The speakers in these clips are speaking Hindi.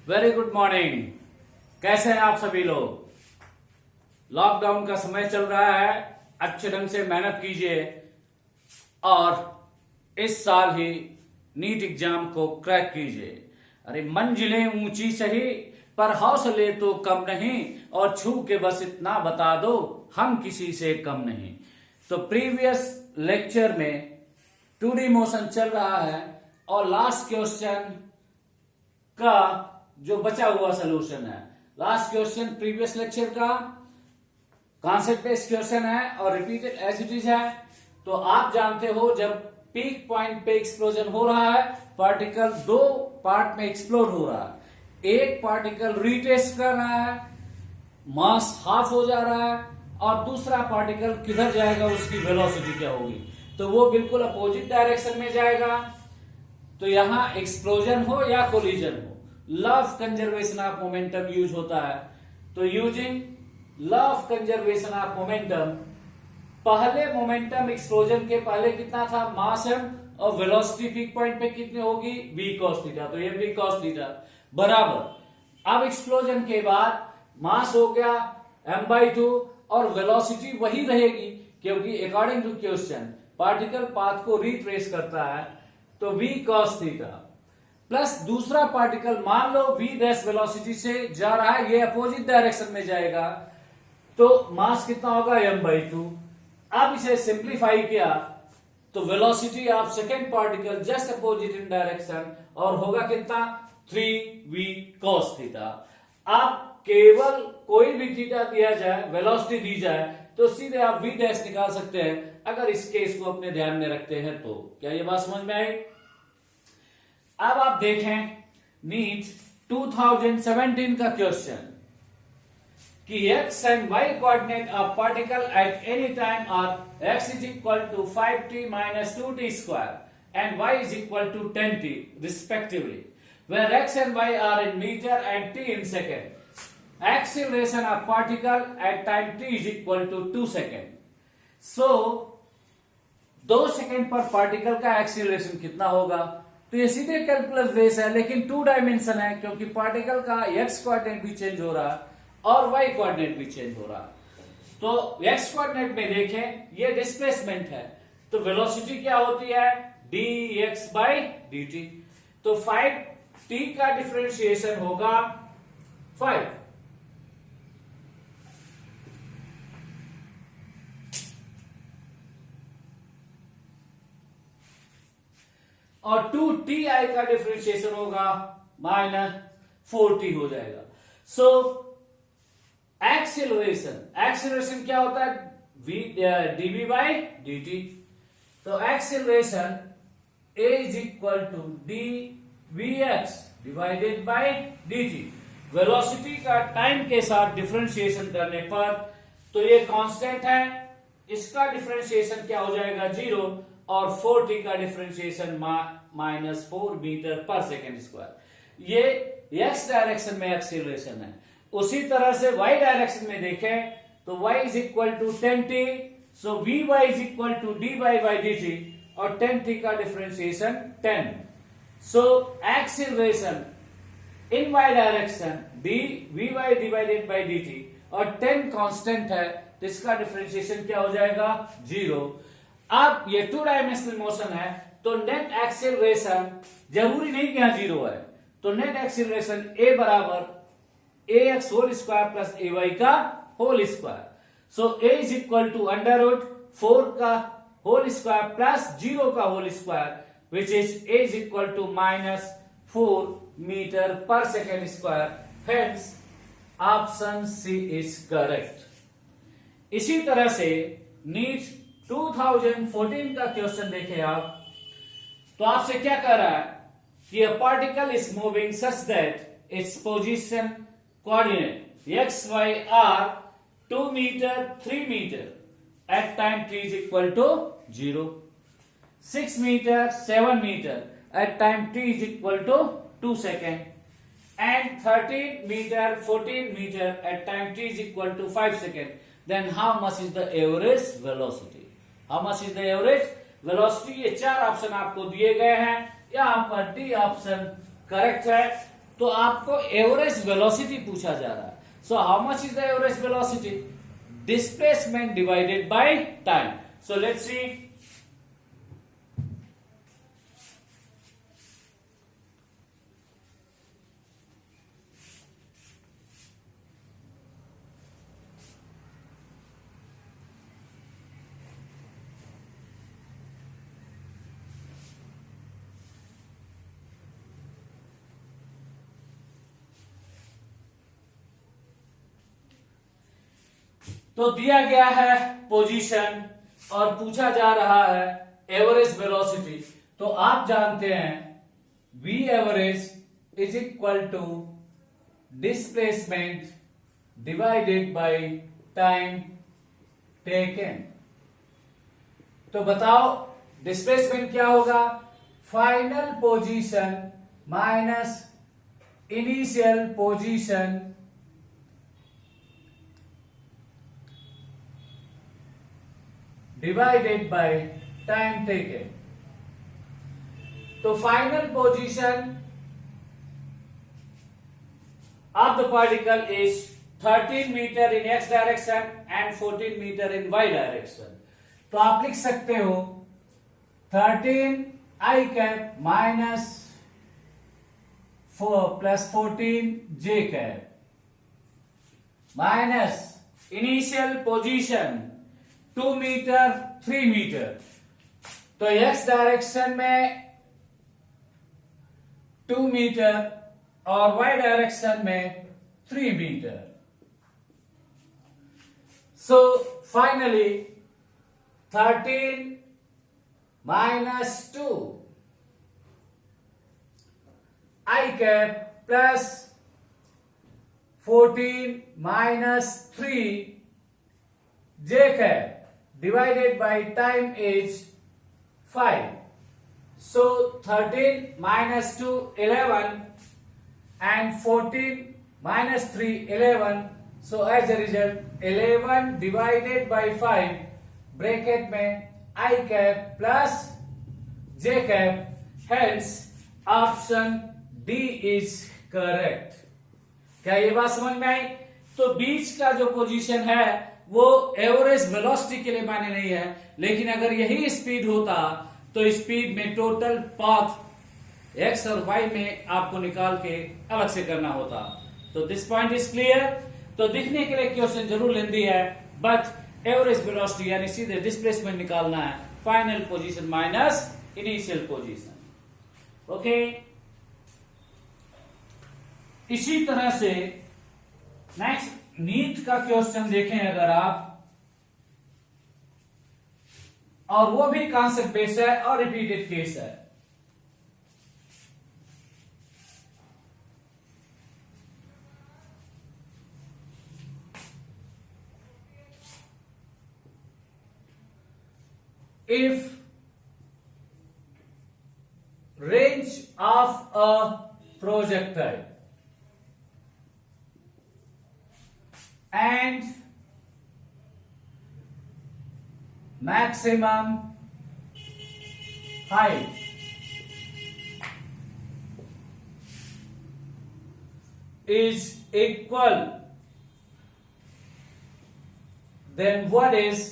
Very good morning. कैसे हैं आप सभी लोग? लॉकडाउन का समय चल रहा है, अच्छे ढंग से मेहनत कीजिए और इस साल ही नीट एग्जाम को क्रैक कीजिए। अरे मंजिलें ऊंची सही पर हौसले तो कम नहीं, और छू के बस इतना बता दो हम किसी से कम नहीं। तो प्रीवियस लेक्चर में 2D मोशन चल रहा है और लास्ट क्वेश्चन का जो बचा हुआ सोल्यूशन है, लास्ट क्वेश्चन प्रीवियस लेक्चर का कॉन्सेप्ट बेस्ड क्वेश्चन है और रिपीटेड एज इट इज है। तो आप जानते हो जब पीक पॉइंट पे एक्सप्लोजन हो रहा है, पार्टिकल दो पार्ट में एक्सप्लोड हो रहा है। एक पार्टिकल रीटेस्ट कर रहा है, मास हाफ हो जा रहा है, और दूसरा पार्टिकल किधर जाएगा, उसकी वेलोसिटी क्या होगी, तो वो बिल्कुल अपोजिट डायरेक्शन में जाएगा। तो यहां एक्सप्लोजन हो या कोलिजन हो, law of conservation of momentum use होता है। तो using law of conservation of momentum, पहले मोमेंटम एक्सप्लोजन के पहले कितना था, मास m, और वेलोसिटी पीक पॉइंट पे कितनी होगी, v cos थीटा। तो ये v cos थीटा बराबर, अब एक्सप्लोजन के बाद मास हो गया m/2 और वेलोसिटी वही रहेगी, क्योंकि according to question particle path को रिट्रेस करता है। तो v cos थीटा प्लस दूसरा पार्टिकल मान लो v डैश वेलोसिटी से जा रहा है, ये अपोजिट डायरेक्शन में जाएगा, तो मास कितना होगा m/2। अब इसे सिंप्लीफाई किया तो velocity of second particle just opposite in direction, और होगा कितना 3v cos थीटा। अब केवल कोई भी थीटा दिया जाए, वेलोसिटी दी जाए, तो सीधे आप v डैश निकाल सकते हैं अगर इस केस को अपने ध्यान में रखते हैं तो। क्या ये बात समझ में आई? अब आप देखें नीट 2017 का क्वेश्चन कि x and y coordinate of particle at any time are x is equal to 5t minus 2t square and y is equal to 10t respectively, where x and y are in meter and t in second. Acceleration of particle at time t is equal to 2 second. So 2 second पर पार्टिकल का एक्सीलरेशन कितना होगा? तो ये सीधे कैलकुलस बेस है, लेकिन 2 डायमेंशन है, क्योंकि पार्टिकल का x कोऑर्डिनेट भी चेंज हो रहा है और y कोऑर्डिनेट भी चेंज हो रहा है। तो x कोऑर्डिनेट में देखें ये डिस्प्लेसमेंट है, तो वेलोसिटी क्या होती है, dx बाई dt। तो 5t का डिफरेंशिएशन होगा 5, और 2ti का डिफरेंशिएशन होगा माइनस 4t हो जाएगा। सो एक्सीलरेशन क्या होता है, dv बाई dt। तो acceleration a is equal to dvx divided by dt। Velocity का टाइम के साथ डिफरेंशिएशन करने पर तो ये कांस्टेंट है, इसका डिफरेंशिएशन क्या हो जाएगा 0, और 4t का डिफरेंशिएशन माइनस 4 मीटर पर सेकेंड स्क्वायर। ये x डायरेक्शन में एक्सीलरेशन है। उसी तरह से y डायरेक्शन में देखें तो y is equal to 10t, so vy is equal to dy by dt, और 10t का differentiation 10। So acceleration in y direction vy divided by dt, और 10 कांस्टेंट है, तो इसका डिफरेंशिएशन क्या हो जाएगा 0। अब ये 2 डायमेंशनल मोशन है, तो नेट एक्सीलरेशन जरूरी नहीं कि यहां 0 है, तो नेट एक्सीलरेशन a बराबर ax whole square plus ay का whole square. So a is equal to under root 4 का होल स्क्वायर प्लस 0 का whole square, which is a is equal to minus 4 meter पर second square. Hence option C is correct. इसी तरह से नीट 2014 का क्वेश्चन देखें आप, तो आपसे क्या कह रहा है कि a particle is moving such that its position coordinate x y are 2 meter 3 meter at time t is equal to 0, 6 meter 7 meter at time t is equal to 2 second, and 13 meter 14 meter at time t is equal to 5 second. Then how much is the average velocity? How much is the average velocity? ये 4 ऑप्शन आपको दिए गए हैं, यहां पर डी ऑप्शन करेक्ट है। तो आपको एवरेज वेलोसिटी पूछा जा रहा है। So how much is the average velocity? Displacement divided by time. So let's see. तो दिया गया है पोजीशन और पूछा जा रहा है एवरेज वेलोसिटी। तो आप जानते हैं v average is equal to displacement divided by time taken. तो बताओ डिस्प्लेसमेंट क्या होगा? Final position minus initial position divided by time taken. तो final position of the particle is 13 meter in x direction and 14 meter in y direction. तो आप लिख सकते हो 13 I cap minus 4 plus 14 j cap minus initial position 2 metre 3 metre. तो x डायरेक्शन में 2 मीटर और y डायरेक्शन में 3 metre. So finally 13 minus 2 I cap plus 14 minus 3 j cap divided by time is 5. So 13 minus 2 11 and 14 minus 3 11. So as a result 11 divided by 5 bracket में I cap plus j cap, hence option D is correct. क्या ये बात समझ में आई? तो बीच का जो पोजीशन है वो एवरेज वेलोसिटी के लिए मायने नहीं है, लेकिन अगर यही स्पीड होता तो स्पीड में टोटल पाथ एक्स और वाई में आपको निकाल के अलग से करना होता। तो दिस पॉइंट इज क्लियर। तो दिखने के लिए क्वेश्चन जरूर लेंदी है, बट एवरेज वेलोसिटी यानी सीधे डिस्प्लेसमेंट निकालना है, final position minus initial position. Okay, इसी तरह से नेक्स्ट नीट का क्वेश्चन देखें अगर आप, और वो भी कॉन्सेप्ट बेस्ड है और रिपीटेड केस है। If range of a projectile and maximum height is equal, then what is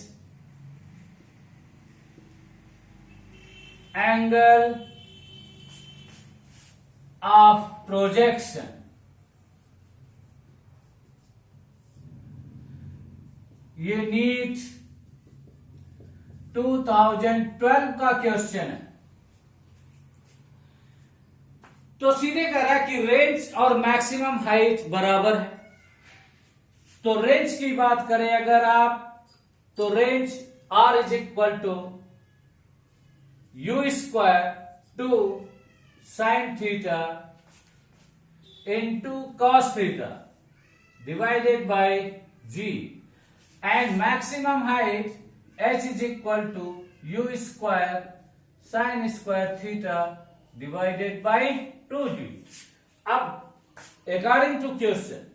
angle of projection? ये नीट 2012 का क्वेश्चन है। तो सीधे कह रहा है कि रेंज और मैक्सिमम हाइट बराबर है। तो रेंज की बात करें अगर आप, तो range R is equal to U square two sine theta into cos theta divided by G, and maximum height h is equal to u square sin square theta divided by 2g. अब according to question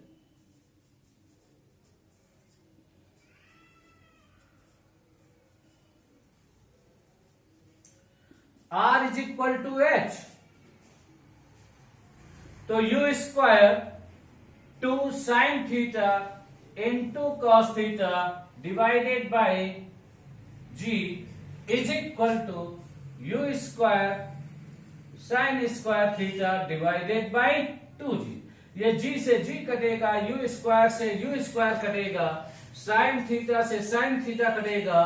r is equal to h, तो U square 2 sine theta into cos theta divided by G is equal to U square sine square theta divided by 2g। ये g से g कटेगा, यू स्क्वायर से यू स्क्वायर कटेगा, साइन थीटा से साइन थीटा कटेगा,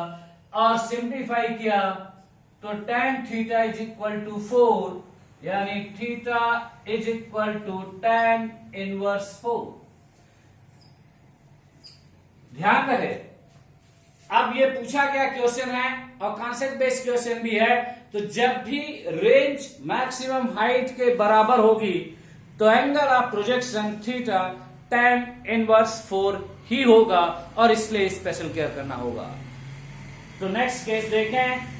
और सिंप्लीफाई किया तो tan theta is equal to 4, यानी theta is equal to tan inverse 4। ध्यान रहे, अब ये पूछा गया क्वेश्चन है और कॉन्सेप्ट बेस्ड क्वेश्चन भी है, तो जब भी रेंज मैक्सिमम हाइट के बराबर होगी तो angle of projection theta tan inverse 4 ही होगा, और इसलिए स्पेशल केयर करना होगा। तो नेक्स्ट केस देखें।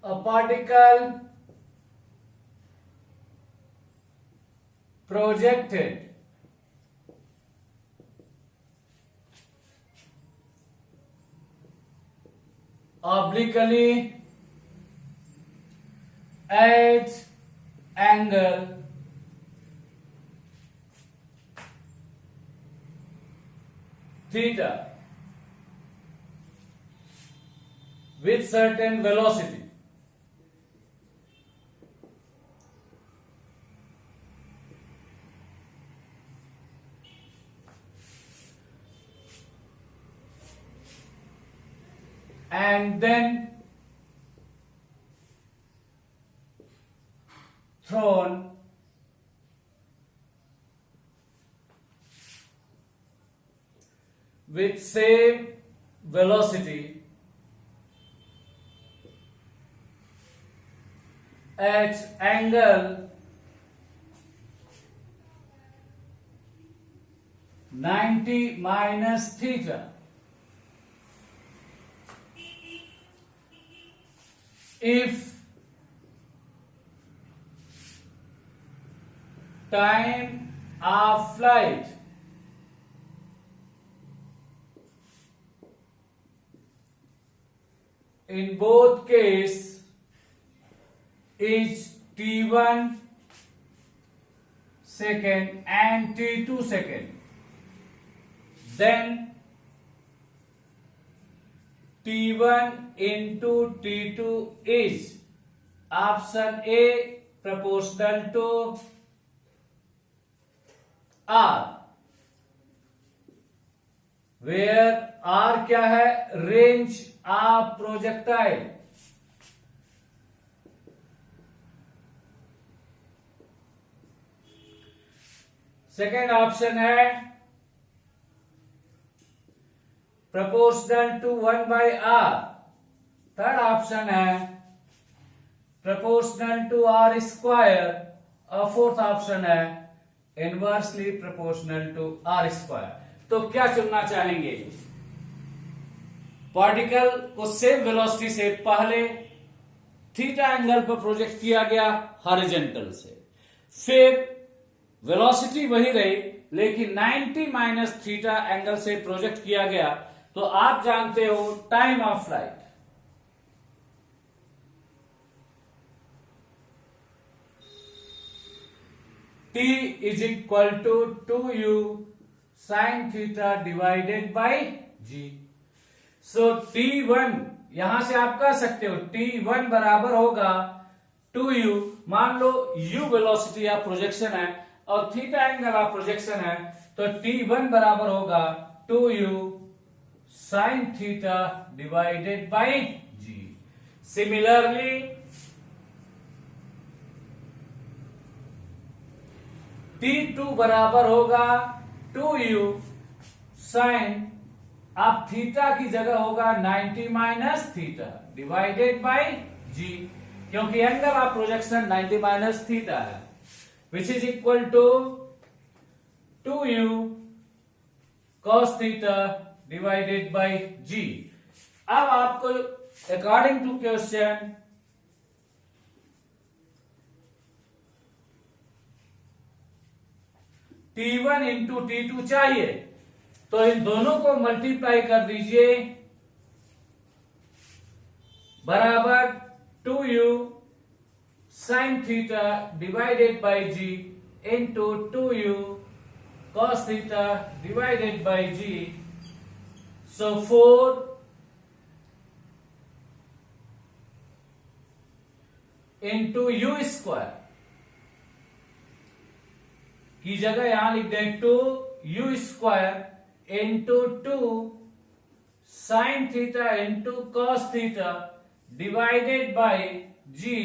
A particle projected obliquely at angle theta with certain velocity and then thrown with same velocity at angle 90 minus theta. If time of flight in both case is t1 second and t2 second, then t1 into t2 is option A proportional to r, where r क्या है, range of projectile. Second option है proportional to 1 by r। Third option है proportional to r स्क्वायर, और फोर्थ ऑप्शन है inversely proportional to r square. तो क्या चुनना चाहेंगे? पार्टिकल को सेम वेलोसिटी से पहले थीटा एंगल पर प्रोजेक्ट किया गया हॉरिजॉन्टल से, फिर वेलोसिटी वही रही लेकिन 90 माइनस थीटा एंगल से प्रोजेक्ट किया गया। तो आप जानते हो time of flight, t is equal to 2u sine theta divided by g। So t1 यहां से आप कह सकते हो t1 बराबर होगा 2u, मान लो u वेलोसिटी ऑफ प्रोजेक्शन है और थीटा एंगल ऑफ प्रोजेक्शन है, तो t1 बराबर होगा 2u sine theta divided by g। Similarly t2 बराबर होगा 2u साइन अब थीटा की जगह होगा 90 minus theta divided by g, क्योंकि angle of projection 90 minus theta है, which is equal to 2u cos theta divided by g. अब आपको according to question T1 into T2 चाहिए, तो इन दोनों को मल्टीप्लाई कर दीजिए, बराबर 2u sin theta divided by g into 2u cos theta divided by g. So 4 into u square की जगह यहां लिख दें 2u square into 2 sine theta into cos theta divided by g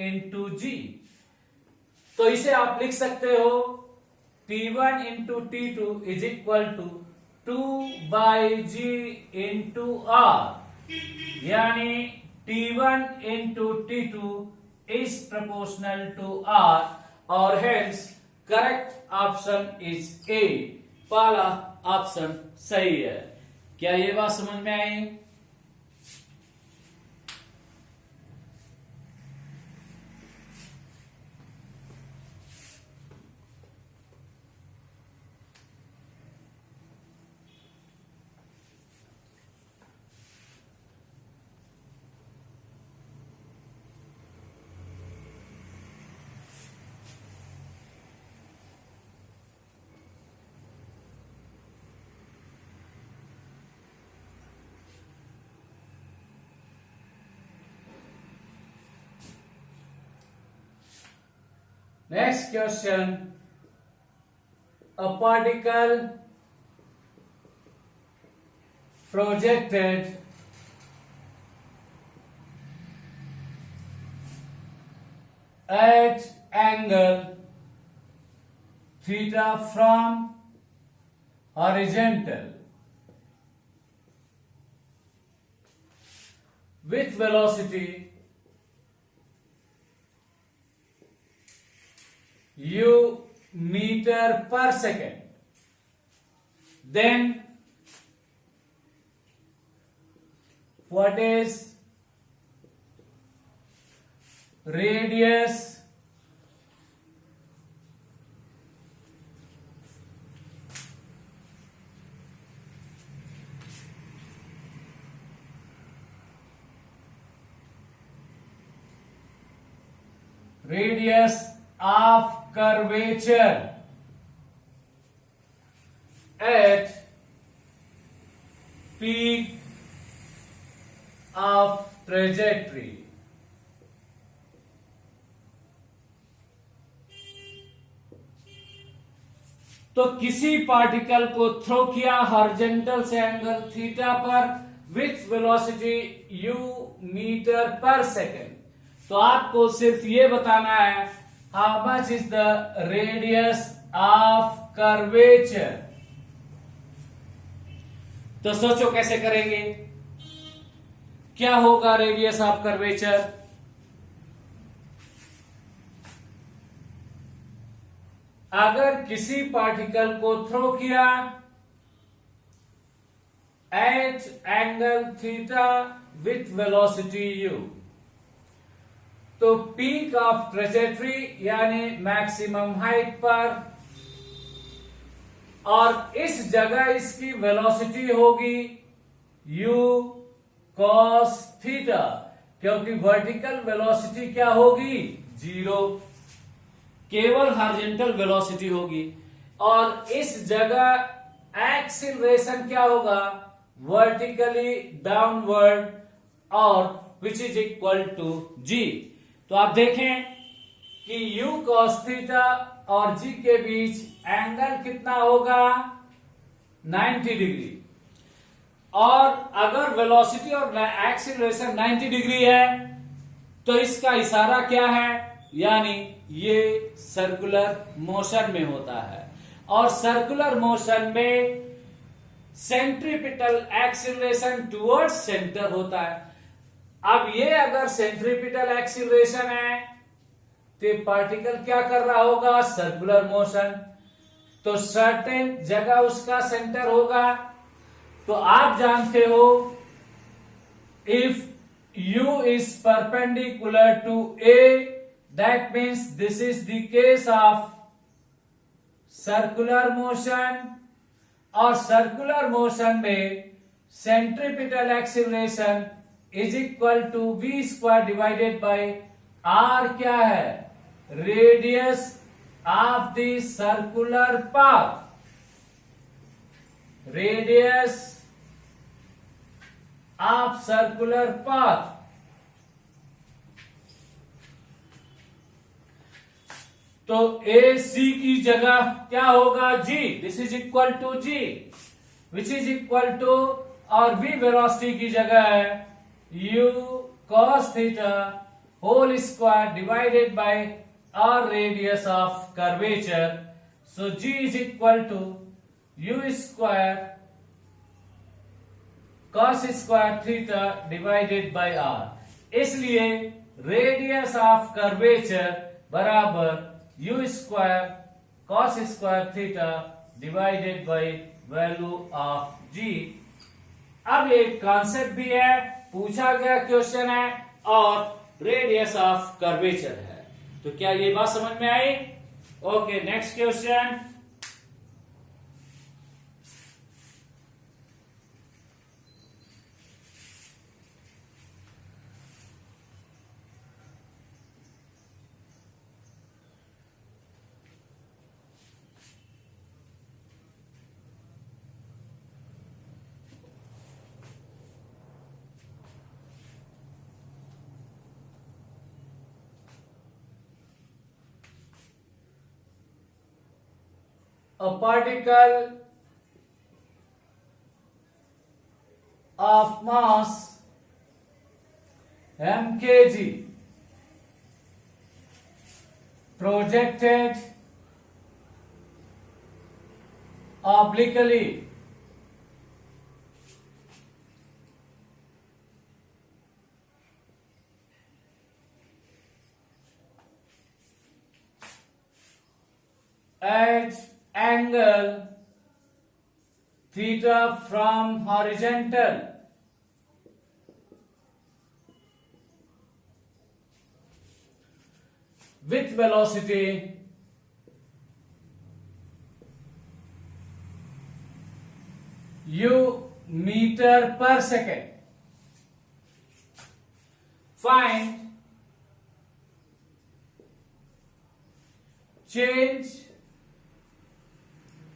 into g. तो इसे आप लिख सकते हो T1 into T2 is equal to 2 by g into r, यानी T1 into T2 is proportional to R और hence correct option is A। पहला ऑप्शन सही है। क्या ये बात समझ में आई? Next question, a particle projected at angle theta from horizontal with velocity u meter per second, then what is radius of curvature at peak of trajectory? तो किसी पार्टिकल को थ्रो किया हॉरिजॉन्टल से एंगल थीटा पर विथ वेलोसिटी u मीटर पर सेकेंड, तो आपको सिर्फ ये बताना है how much is the radius of curvature. तो सोचो कैसे करेंगे, क्या होगा रेडियस ऑफ कर्वेचर? अगर किसी पार्टिकल को थ्रो किया at angle theta with velocity u, तो पीक ऑफ ट्रेजेक्टरी यानी मैक्सिमम हाइट पर, और इस जगह इसकी वेलोसिटी होगी u cos थीटा, क्योंकि वर्टिकल वेलोसिटी क्या होगी? 0, केवल हॉरिजॉन्टल वेलोसिटी होगी। और इस जगह एक्सीलरेशन क्या होगा? वर्टिकली डाउनवर्ड, और which is equal to g। तो आप देखें कि u cos थीटा और g के बीच एंगल कितना होगा? 90 डिग्री। और अगर वेलोसिटी और एक्सीलरेशन 90 डिग्री है तो इसका इशारा क्या है? यानी ये सर्कुलर मोशन में होता है, और सर्कुलर मोशन में सेंट्रीपिटल एक्सीलरेशन टुवर्ड्स सेंटर होता है। अब ये अगर सेंट्रीपिटल एक्सीलरेशन है तो पार्टिकल क्या कर रहा होगा, सर्कुलर मोशन, तो सर्टेन जगह उसका सेंटर होगा। तो आप जानते हो if u is perpendicular to a, that means this is the case of circular motion, और सर्कुलर मोशन में centripetal acceleration is equal to v square divided by r, क्या है, radius of the circular path, radius of circular path. तो ए सी की जगह क्या होगा, g, this is equal to g, which is equal to, और v वेलोसिटी की जगह है u cos theta whole square divided by r radius of curvature. So g is equal to u square cos square theta divided by r। इसलिए रेडियस ऑफ कर्वेचर बराबर u square cos square theta divided by value of g। अब एक कॉन्सेप्ट भी है, पूछा गया क्वेश्चन है और रेडियस ऑफ कर्वेचर है, तो क्या ये बात समझ में आई? Okay, next question. A particle of mass mkg projected obliquely at angle theta from horizontal with velocity u meter per second. Find change